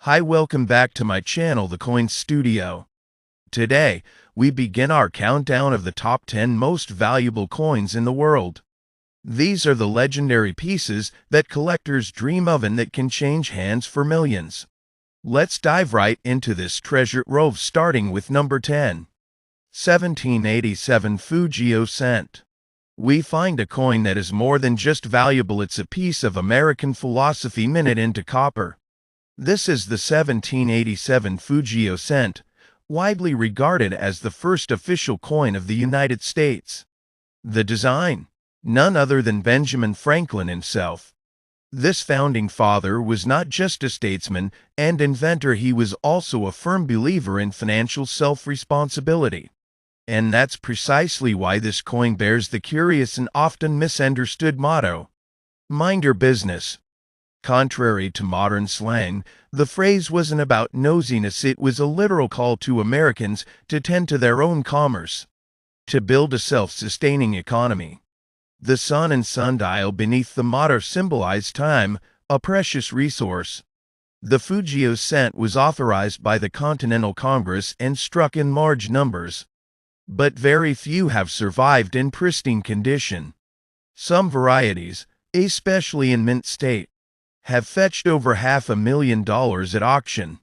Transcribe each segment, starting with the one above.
Hi, welcome back to my channel, The Coin Studio. Today, we begin our countdown of the top 10 most valuable coins in the world. These are the legendary pieces that collectors dream of and that can change hands for millions. Let's dive right into this treasure trove, starting with number 10. 1787 Fugio cent. We find a coin that is more than just valuable, it's a piece of American philosophy minted into copper. This is the 1787 Fugio cent, widely regarded as the first official coin of the United States. The design? None other than Benjamin Franklin himself. This founding father was not just a statesman and inventor, he was also a firm believer in financial self-responsibility. And that's precisely why this coin bears the curious and often misunderstood motto, "Mind your business." Contrary to modern slang, the phrase wasn't about nosiness, it was a literal call to Americans to tend to their own commerce, to build a self-sustaining economy. The sun and sundial beneath the motto symbolize time, a precious resource. The Fugio cent was authorized by the Continental Congress and struck in large numbers, but very few have survived in pristine condition. Some varieties, especially in mint state, have fetched over $500,000 at auction.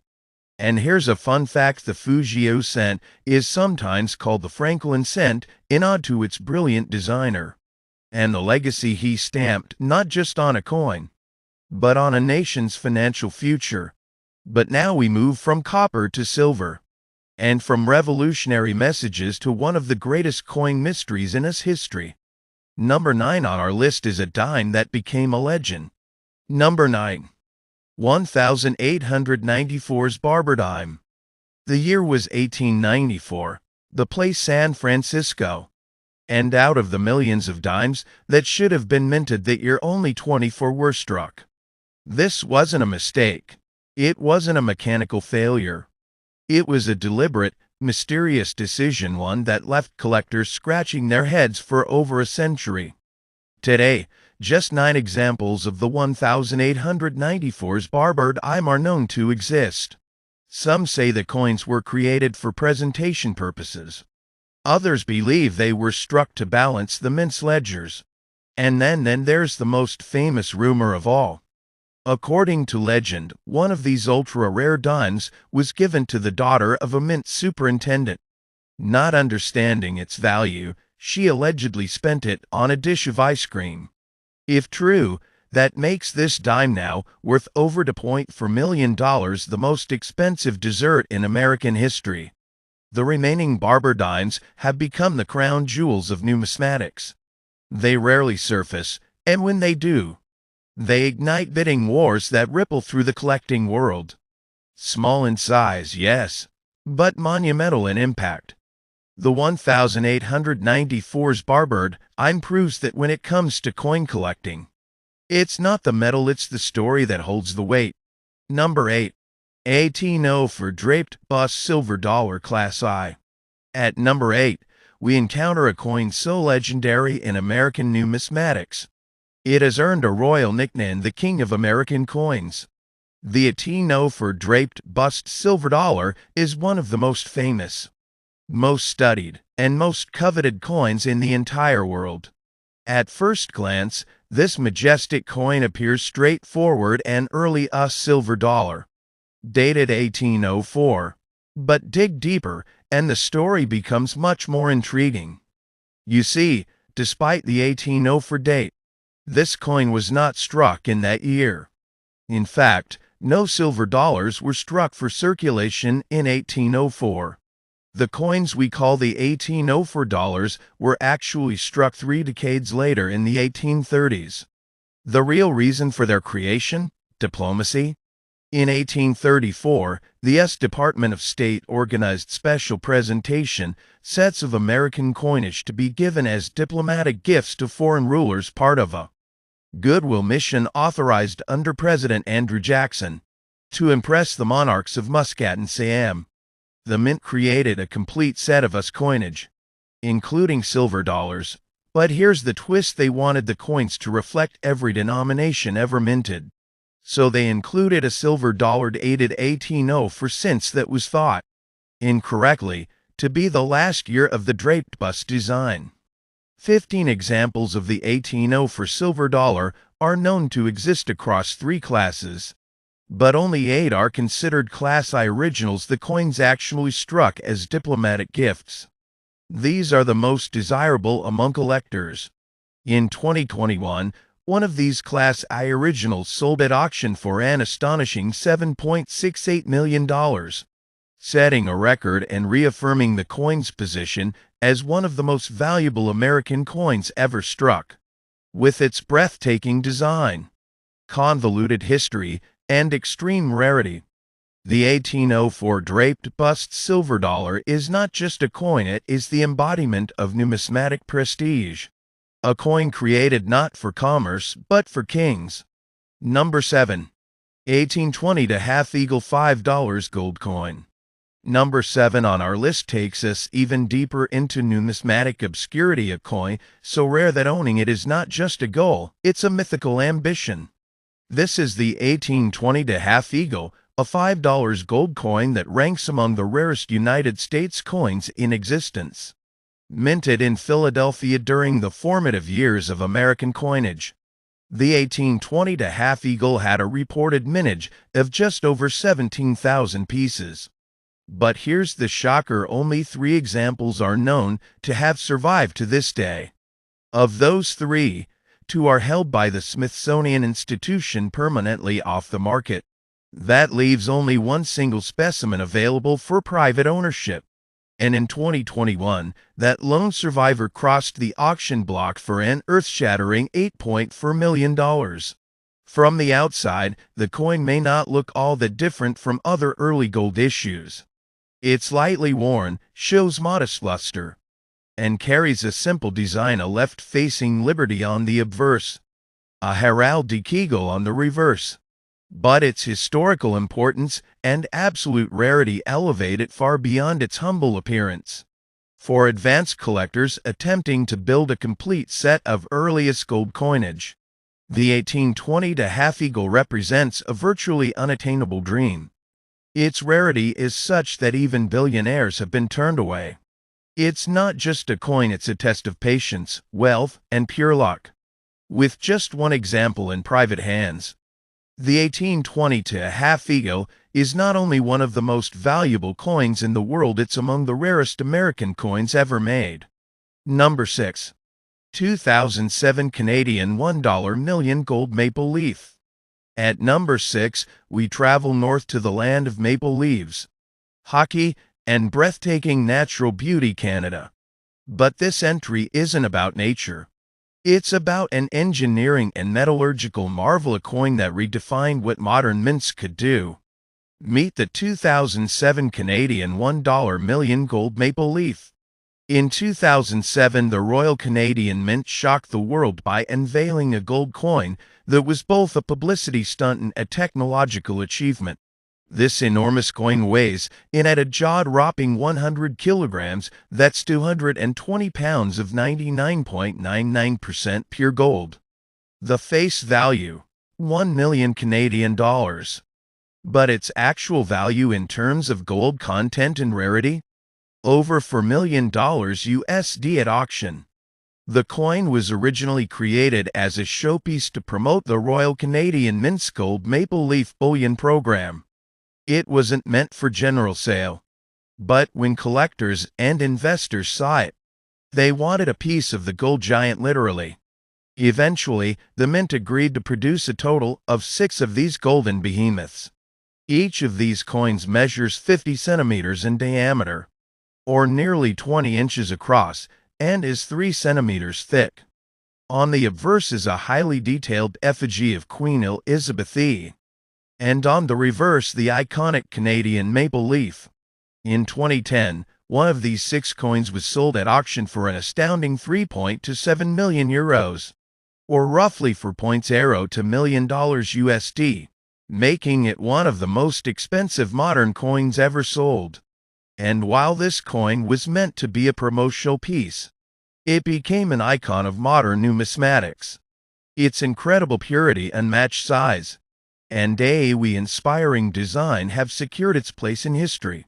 And here's a fun fact: the Fugio cent is sometimes called the Franklin cent, in nod to its brilliant designer and the legacy he stamped not just on a coin, but on a nation's financial future. But now we move from copper to silver, and from revolutionary messages to one of the greatest coin mysteries in its history. Number 9 on our list is a dime that became a legend. Number 9. 1894's Barber dime. The year was 1894, the place San Francisco. And out of the millions of dimes that should have been minted that year, only 24 were struck. This wasn't a mistake. It wasn't a mechanical failure. It was a deliberate, mysterious decision, one that left collectors scratching their heads for over a century. Today, just 9 examples of the 1894's Barber dime are known to exist. Some say the coins were created for presentation purposes. Others believe they were struck to balance the mint's ledgers. And then there's the most famous rumor of all. According to legend, one of these ultra-rare dimes was given to the daughter of a mint superintendent. Not understanding its value, she allegedly spent it on a dish of ice cream. If true, that makes this dime now worth over $2.4 million, the most expensive dessert in American history. The remaining Barber dimes have become the crown jewels of numismatics. They rarely surface, and when they do, they ignite bidding wars that ripple through the collecting world. Small in size, yes, but monumental in impact. The 1894's Barber dime proves that when it comes to coin collecting, it's not the metal, it's the story that holds the weight. Number 8. 1804 draped bust silver dollar class I. At number 8, we encounter a coin so legendary in American numismatics. It has earned a royal nickname, the King of American Coins. The 1804 draped bust silver dollar is one of the most famous, most studied, and most coveted coins in the entire world. At first glance, this majestic coin appears straightforward and early silver dollar, dated 1804. But dig deeper, and the story becomes much more intriguing. You see, despite the 1804 date, this coin was not struck in that year. In fact, no silver dollars were struck for circulation in 1804. The coins we call the 1804 dollars were actually struck 3 decades later in the 1830s. The real reason for their creation? Diplomacy? In 1834, the U.S. Department of State organized special presentation sets of American coinage to be given as diplomatic gifts to foreign rulers, part of a goodwill mission authorized under President Andrew Jackson to impress the monarchs of Muscat and Siam. The mint created a complete set of US coinage, including silver dollars. But here's the twist: they wanted the coins to reflect every denomination ever minted. So they included a silver dollar dated 1804 since that was thought, incorrectly, to be the last year of the draped bust design. 15 examples of the 1804 silver dollar are known to exist across 3 classes, but only 8 are considered Class I originals. The coins actually struck as diplomatic gifts. These are the most desirable among collectors. In 2021, one of these Class I originals sold at auction for an astonishing $7.68 million, setting a record and reaffirming the coin's position as one of the most valuable American coins ever struck. With its breathtaking design, convoluted history, and extreme rarity, the 1804 draped bust silver dollar is not just a coin, it is the embodiment of numismatic prestige. A coin created not for commerce, but for kings. Number 7. 1820 to Half Eagle $5 gold coin. Number 7 on our list takes us even deeper into numismatic obscurity, a coin so rare that owning it is not just a goal, it's a mythical ambition. This is the 1820 to Half Eagle, a $5 gold coin that ranks among the rarest United States coins in existence. Minted in Philadelphia during the formative years of American coinage, the 1820 to Half Eagle had a reported mintage of just over 17,000 pieces. But here's the shocker, only 3 examples are known to have survived to this day. Of those 3, 2 are held by the Smithsonian Institution permanently off the market. That leaves only 1 single specimen available for private ownership. And in 2021, that lone survivor crossed the auction block for an earth-shattering $8.4 million. From the outside, the coin may not look all that different from other early gold issues. It's lightly worn, shows modest luster, and carries a simple design: a left-facing liberty on the obverse, a heraldic eagle on the reverse. But its historical importance and absolute rarity elevate it far beyond its humble appearance. For advanced collectors attempting to build a complete set of earliest gold coinage, the 1820 to Half Eagle represents a virtually unattainable dream. Its rarity is such that even billionaires have been turned away. It's not just a coin, it's a test of patience, wealth, and pure luck. With just 1 example in private hands, the 1820 to Half Eagle is not only one of the most valuable coins in the world, it's among the rarest American coins ever made. Number 6. 2007 Canadian $1 million gold maple leaf. At number 6, we travel north to the land of maple leaves, hockey, and breathtaking natural beauty, Canada. But this entry isn't about nature. It's about an engineering and metallurgical marvel, a coin that redefined what modern mints could do. Meet the 2007 Canadian $1 million gold maple leaf. In 2007, the Royal Canadian Mint shocked the world by unveiling a gold coin that was both a publicity stunt and a technological achievement. This enormous coin weighs in at a jaw-dropping 100 kilograms, that's 220 pounds of 99.99% pure gold. The face value, $1 million Canadian dollars. But its actual value in terms of gold content and rarity? Over $4 million USD at auction. The coin was originally created as a showpiece to promote the Royal Canadian Mint's gold maple leaf bullion program. It wasn't meant for general sale. But when collectors and investors saw it, they wanted a piece of the gold giant, literally. Eventually, the Mint agreed to produce a total of 6 of these golden behemoths. Each of these coins measures 50 centimeters in diameter, or nearly 20 inches across, and is 3 centimeters thick. On the obverse is a highly detailed effigy of Queen Elizabeth II, and on the reverse the iconic Canadian maple leaf. In 2010, one of these 6 coins was sold at auction for an astounding €3.27 million, or roughly $4.02 million USD, making it one of the most expensive modern coins ever sold. And while this coin was meant to be a promotional piece, it became an icon of modern numismatics. Its incredible purity, unmatched size, and inspiring design have secured its place in history.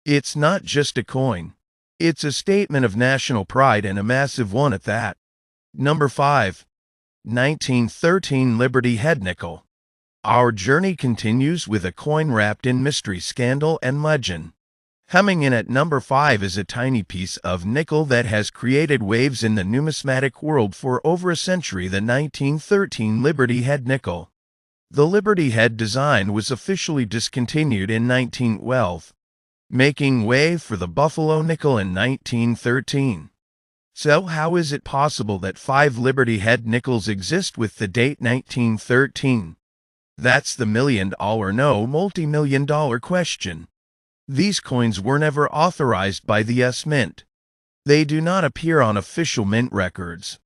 It's not just a coin. It's a statement of national pride, and a massive one at that. Number 5. 1913 Liberty Head Nickel. Our journey continues with a coin wrapped in mystery, scandal, and legend. Coming in at number 5 is a tiny piece of nickel that has created waves in the numismatic world for over a century: the 1913 Liberty Head Nickel. The Liberty Head design was officially discontinued in 1912, making way for the Buffalo nickel in 1913. So how is it possible that 5 Liberty Head nickels exist with the date 1913? That's the million-dollar, no, multi-million-dollar question. These coins were never authorized by the U.S. Mint. They do not appear on official mint records.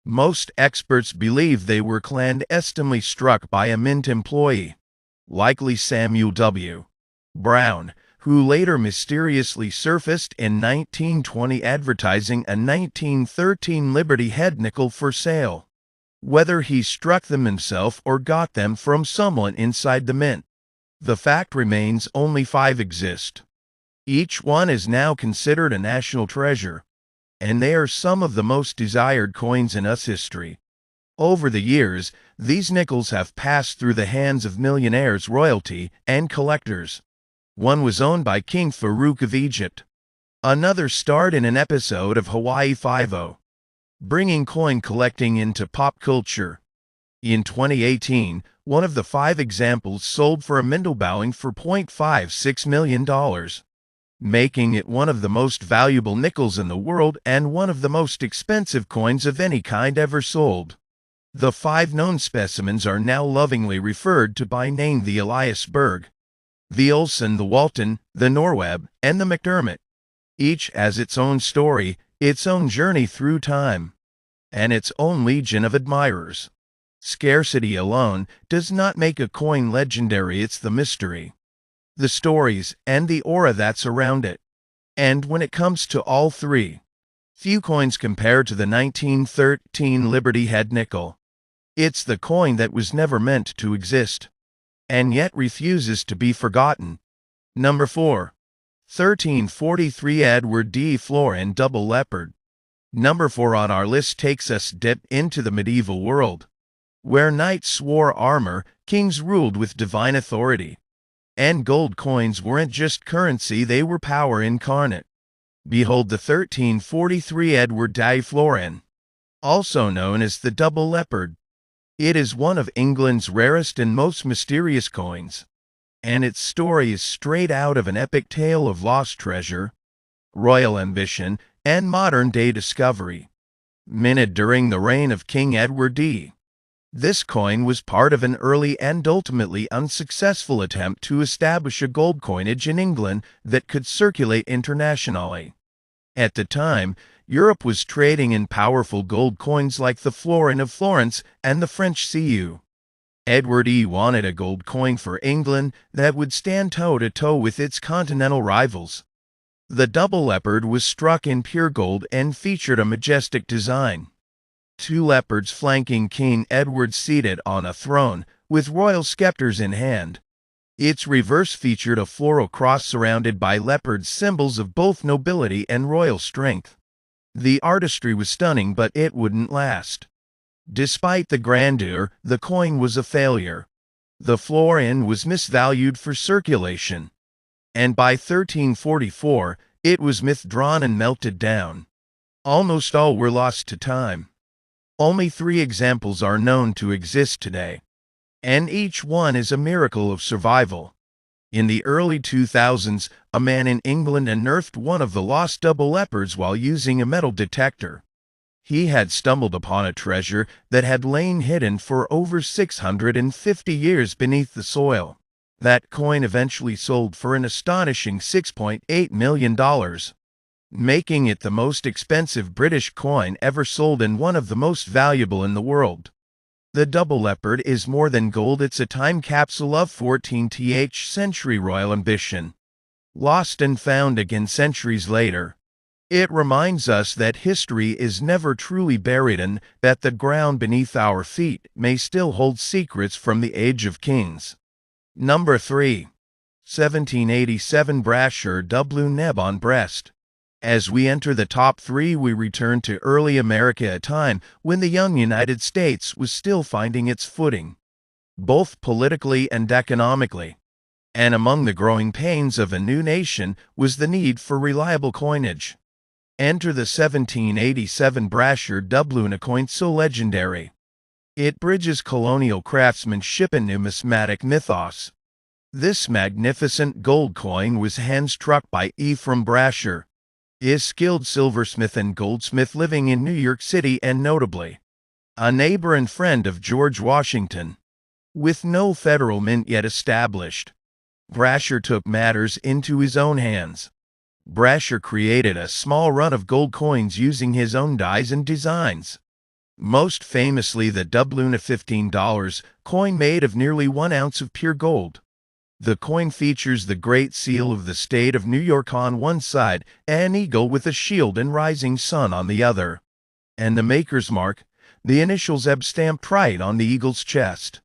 Most experts believe they were clandestinely struck by a mint employee, likely Samuel W. Brown, who later mysteriously surfaced in 1920 advertising a 1913 Liberty Head nickel for sale. Whether he struck them himself or got them from someone inside the mint, the fact remains only 5 exist. Each one is now considered a national treasure, and they are some of the most desired coins in US history. Over the years, these nickels have passed through the hands of millionaires, royalty, and collectors. One was owned by King Farouk of Egypt. Another starred in an episode of Hawaii Five-0, bringing coin collecting into pop culture. In 2018, one of the 5 examples sold for a mindelbowing for $0.56 million, making it one of the most valuable nickels in the world and one of the most expensive coins of any kind ever sold. The 5 known specimens are now lovingly referred to by name: the Eliasberg, the Olsen, the Walton, the Norweb, and the McDermott. Each has its own story, its own journey through time, and its own legion of admirers. Scarcity alone does not make a coin legendary. It's the mystery, the stories, and the aura that surround it. And when it comes to all 3, few coins compare to the 1913 Liberty Head nickel. It's the coin that was never meant to exist, and yet refuses to be forgotten. Number 4. 1343 Edward de Florin Double Leopard. Number 4 on our list takes us deep into the medieval world, where knights wore armor, kings ruled with divine authority, and gold coins weren't just currency, they were power incarnate. Behold the 1343 Edward de Florin, also known as the Double Leopard. It is one of England's rarest and most mysterious coins, and its story is straight out of an epic tale of lost treasure, royal ambition, and modern-day discovery. Minted during the reign of King Edward D. This coin was part of an early and ultimately unsuccessful attempt to establish a gold coinage in England that could circulate internationally. At the time, Europe was trading in powerful gold coins like the florin of Florence and the French cu. Edward E. wanted a gold coin for England that would stand toe-to-toe with its continental rivals. The double leopard was struck in pure gold and featured a majestic design: 2 leopards flanking King Edward seated on a throne, with royal scepters in hand. Its reverse featured a floral cross surrounded by leopards, symbols of both nobility and royal strength. The artistry was stunning, but it wouldn't last. Despite the grandeur, the coin was a failure. The florin was misvalued for circulation, and by 1344, it was withdrawn and melted down. Almost all were lost to time. Only 3 examples are known to exist today, and each one is a miracle of survival. In the early 2000s, a man in England unearthed one of the lost double leopards while using a metal detector. He had stumbled upon a treasure that had lain hidden for over 650 years beneath the soil. That coin eventually sold for an astonishing $6.8 million, making it the most expensive British coin ever sold and one of the most valuable in the world. The double leopard is more than gold, it's a time capsule of 14th century royal ambition, lost and found again centuries later. It reminds us that history is never truly buried and that the ground beneath our feet may still hold secrets from the Age of Kings. Number 3. 1787 Brasher Doubloon Neb on breast. As we enter the top 3, we return to early America, a time when the young United States was still finding its footing, both politically and economically. And among the growing pains of a new nation was the need for reliable coinage. Enter the 1787 Brasher Doubloon, a coin so legendary. It bridges colonial craftsmanship and numismatic mythos. This magnificent gold coin was hand-struck by Ephraim Brasher, a skilled silversmith and goldsmith living in New York City and notably a neighbor and friend of George Washington. With no federal mint yet established, Brasher took matters into his own hands. Brasher created a small run of gold coins using his own dies and designs. Most famously the Doubloon, a $15 coin made of nearly 1 ounce of pure gold. The coin features the Great Seal of the State of New York on one side, an eagle with a shield and rising sun on the other, and the maker's mark, the initials EB, stamped right on the eagle's chest.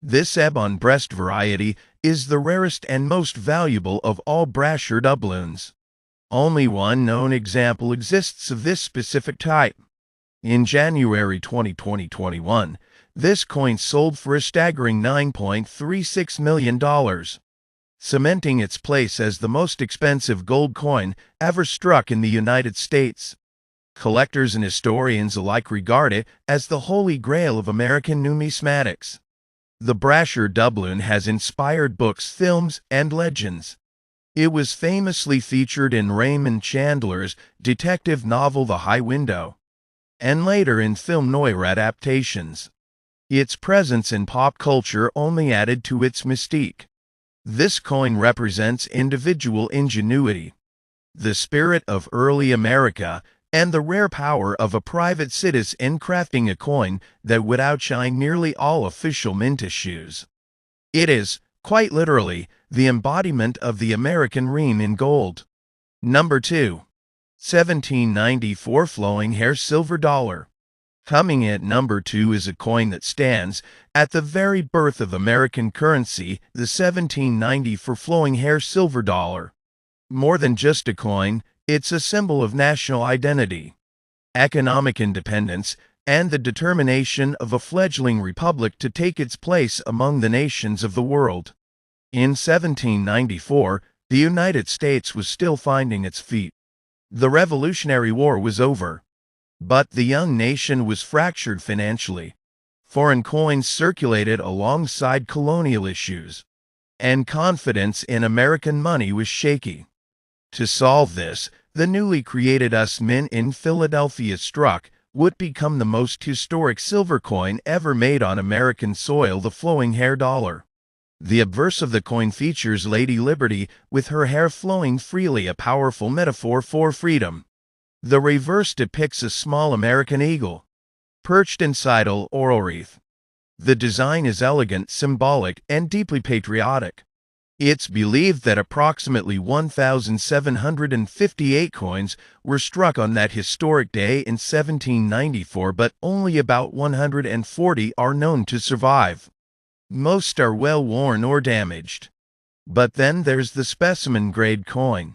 This EB on breast variety is the rarest and most valuable of all Brasher doubloons. Only one known example exists of this specific type. In January 2021, this coin sold for a staggering $9.36 million, cementing its place as the most expensive gold coin ever struck in the United States. Collectors and historians alike regard it as the holy grail of American numismatics. The Brasher doubloon has inspired books, films, and legends. It was famously featured in Raymond Chandler's detective novel The High Window, and later in film noir adaptations. Its presence in pop culture only added to its mystique. This coin represents individual ingenuity, the spirit of early America, and the rare power of a private citizen in crafting a coin that would outshine nearly all official mint issues. It is, quite literally, the embodiment of the American ream in gold. Number 2. 1794 Flowing Hair Silver Dollar. Coming at number 2 is a coin that stands at the very birth of American currency, the 1794 Flowing Hair Silver Dollar. More than just a coin, it's a symbol of national identity, economic independence, and the determination of a fledgling republic to take its place among the nations of the world. In 1794, the United States was still finding its feet. The Revolutionary War was over, but the young nation was fractured financially. Foreign coins circulated alongside colonial issues, and confidence in American money was shaky. To solve this, the newly created US Mint in Philadelphia struck would become the most historic silver coin ever made on American soil, the flowing hair dollar. The obverse of the coin features Lady Liberty with her hair flowing freely, a powerful metaphor for freedom. The reverse depicts a small American eagle, perched inside a laurel wreath. The design is elegant, symbolic, and deeply patriotic. It's believed that approximately 1,758 coins were struck on that historic day in 1794, but only about 140 are known to survive. Most are well worn or damaged. But then there's the specimen-grade coin,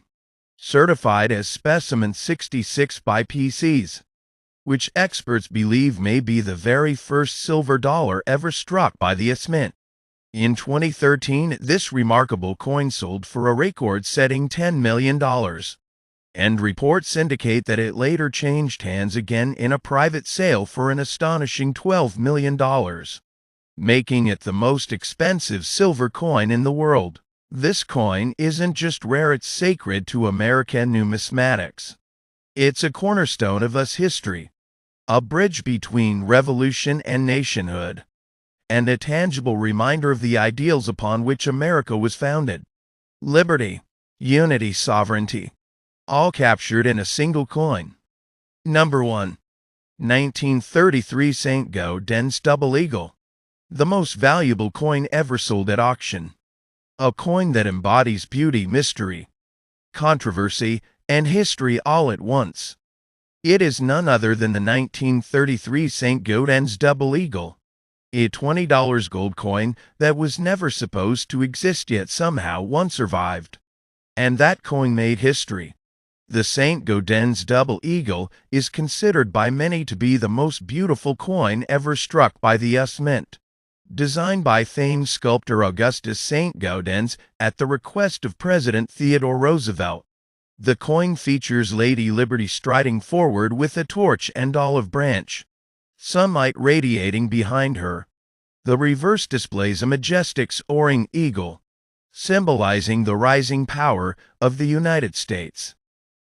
certified as Specimen 66 by PCs, which experts believe may be the very first silver dollar ever struck by the US Mint. In 2013, this remarkable coin sold for a record-setting $10 million, and reports indicate that it later changed hands again in a private sale for an astonishing $12 million, making it the most expensive silver coin in the world. This coin isn't just rare, it's sacred to American numismatics. It's a cornerstone of US history, a bridge between revolution and nationhood, and a tangible reminder of the ideals upon which America was founded. Liberty, unity, sovereignty, all captured in a single coin. Number 1. 1933 St. Gaudens Double Eagle, the most valuable coin ever sold at auction. A coin that embodies beauty, mystery, controversy, and history all at once. It is none other than the 1933 St. Gaudens Double Eagle, a $20 gold coin that was never supposed to exist yet somehow one survived. And that coin made history. The St. Gaudens Double Eagle is considered by many to be the most beautiful coin ever struck by the US Mint. Designed by famed sculptor Augustus St. Gaudens at the request of President Theodore Roosevelt. The coin features Lady Liberty striding forward with a torch and olive branch, sunlight radiating behind her. The reverse displays a majestic soaring eagle, symbolizing the rising power of the United States.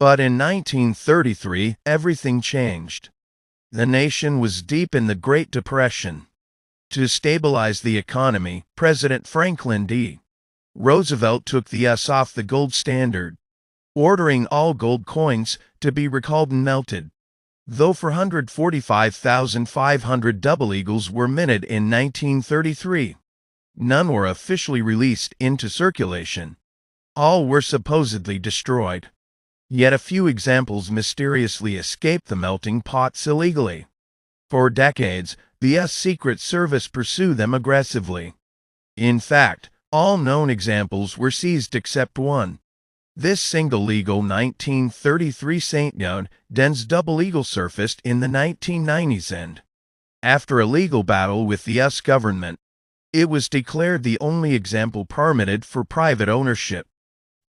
But in 1933, everything changed. The nation was deep in the Great Depression. To stabilize the economy, President Franklin D. Roosevelt took the S off the gold standard, ordering all gold coins to be recalled and melted. Though 445,500 double eagles were minted in 1933, none were officially released into circulation. All were supposedly destroyed. Yet a few examples mysteriously escaped the melting pots illegally. For decades, the US Secret Service pursued them aggressively. In fact, all known examples were seized except one. This single legal 1933 St. Gaudens Double Eagle surfaced in the 1990s and, after a legal battle with the US government, it was declared the only example permitted for private ownership.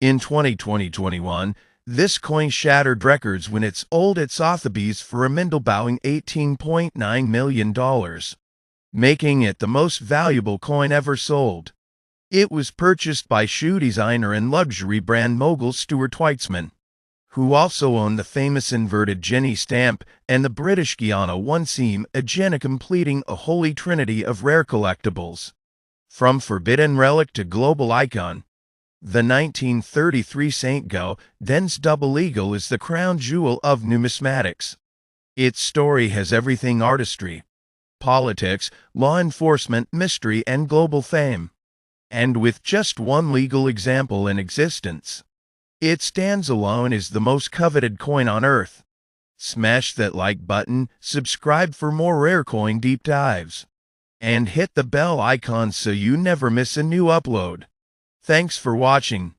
In 2021, this coin shattered records when it sold at Sotheby's for a mind-blowing $18.9 million, making it the most valuable coin ever sold. It was purchased by shoe designer and luxury brand mogul Stuart Weitzman, who also owned the famous inverted Jenny stamp and the British Guiana one seam Agena, completing a holy trinity of rare collectibles. From forbidden relic to global icon, the 1933 St. Gaudens Double Eagle is the crown jewel of numismatics. Its story has everything: artistry, politics, law enforcement, mystery, and global fame. And with just one legal example in existence, it stands alone as the most coveted coin on Earth. Smash that like button, subscribe for more rare coin deep dives, and hit the bell icon so you never miss a new upload. Thanks for watching.